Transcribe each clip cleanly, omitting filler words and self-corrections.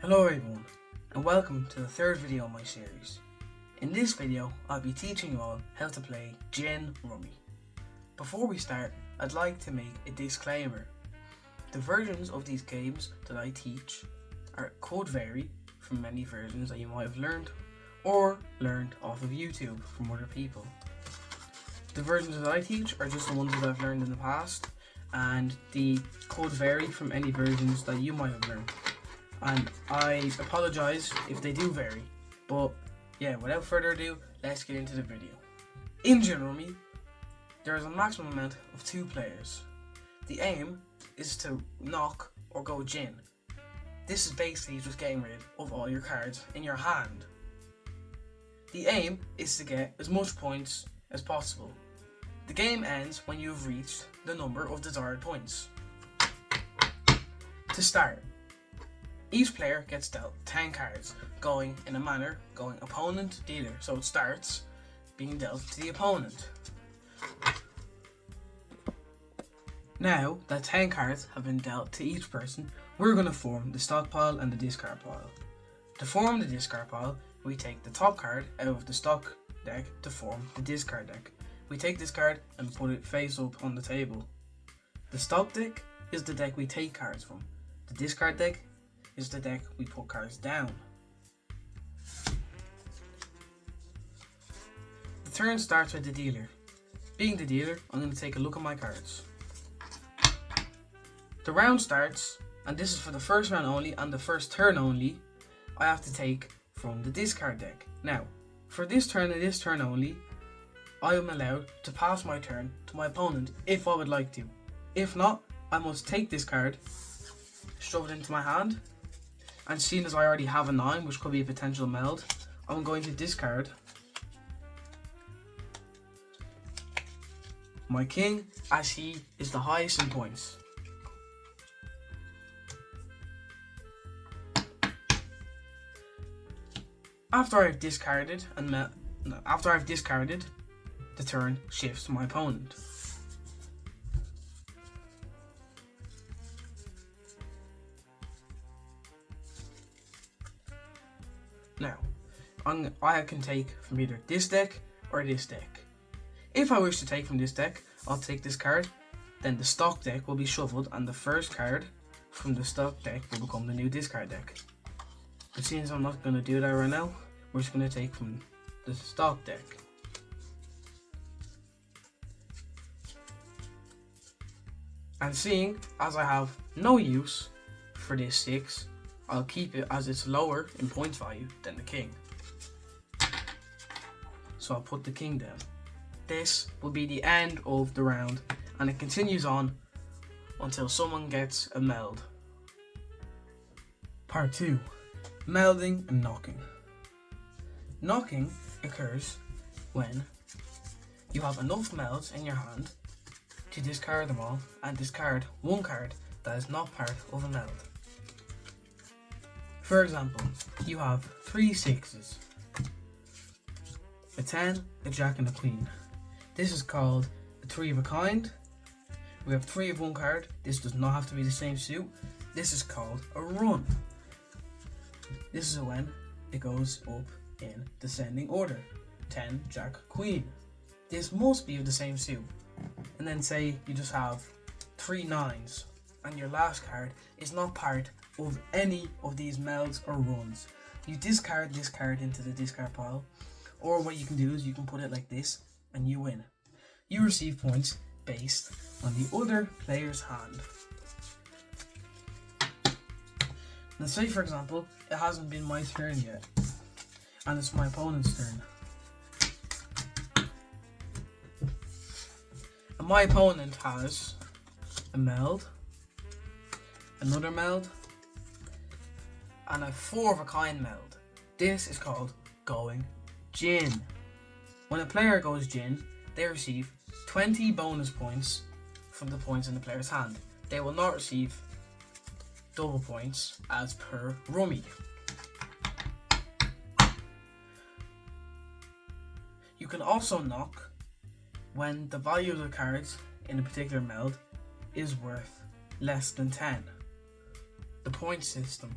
Hello everyone, and welcome to the third video of my series. In this video, I'll be teaching you all how to play Gin Rummy. Before we start, I'd like to make a disclaimer. The versions of these games that I teach could vary from many versions that you might have learned or learned off of YouTube from other people. The versions that I teach are just the ones that I've learned in the past, and they could vary from any versions that you might have learned. And I apologise if they do vary, but yeah, without further ado, let's get into the video. In Gin Rummy, there is a maximum amount of 2 players. The aim is to knock or go gin. This is basically just getting rid of all your cards in your hand. The aim is to get as much points as possible. The game ends when you have reached the number of desired points. To start, each player gets dealt 10 cards, going in a manner going opponent, dealer. So it starts being dealt to the opponent. Now that 10 cards have been dealt to each person, we're going to form the stock pile and the discard pile. To form the discard pile, we take the top card out of the stock deck to form the discard deck. We take this card and put it face up on the table. The stock deck is the deck we take cards from. The discard deck is the deck we put cards down. The turn starts with the dealer. Being the dealer, I'm going to take a look at my cards. The round starts, and this is for the first round only and the first turn only. I have to take from the discard deck. Now, for this turn and this turn only, I am allowed to pass my turn to my opponent if I would like to. If not, I must take this card, shove it into my hand, and seeing as I already have a 9, which could be a potential meld, I'm going to discard my king, as he is the highest in points. After I've discarded, the turn shifts to my opponent. Now, I can take from either this deck or this deck. If I wish to take from this deck, I'll take this card, then the stock deck will be shuffled and the first card from the stock deck will become the new discard deck. But since I'm not going to do that right now, we're just going to take from the stock deck. And seeing as I have no use for this 6, I'll keep it as it's lower in points value than the king. So I'll put the king down. This will be the end of the round, and it continues on until someone gets a meld. Part 2. Melding and knocking. Knocking occurs when you have enough melds in your hand to discard them all and discard one card that is not part of a meld. For example, you have 3 6s, a 10, a jack and a queen. This is called a 3 of a kind. We have 3 of one card. This does not have to be the same suit. This is called a run. This is when it goes up in descending order. 10, jack, queen. This must be of the same suit. And then say you just have 3 9s and your last card is not part of any of these melds or runs. You discard this card into the discard pile, or what you can do is you can put it like this and you win. You receive points based on the other player's hand. Now say for example, it hasn't been my turn yet, and it's my opponent's turn. And my opponent has a meld, another meld, and a 4 of a kind meld. This is called going gin. When a player goes gin, they receive 20 bonus points from the points in the player's hand. They will not receive double points as per rummy. You can also knock when the value of the cards in a particular meld is worth less than 10. The point system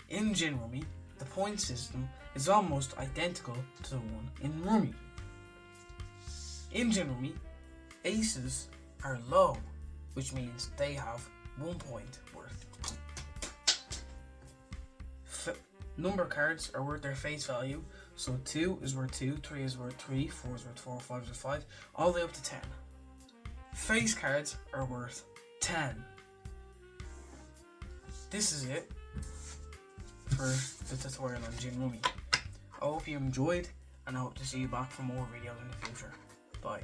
In gin rummy, the point system is almost identical to the one in rummy. In gin rummy, aces are low, which means they have 1 point worth. Number cards are worth their face value, so 2 is worth 2, 3 is worth 3, 4 is worth 4, 5 is worth 5, all the way up to 10. Face cards are worth 10. This is it for the tutorial on gin rummy. I hope you enjoyed, and I hope to see you back for more videos in the future. Bye.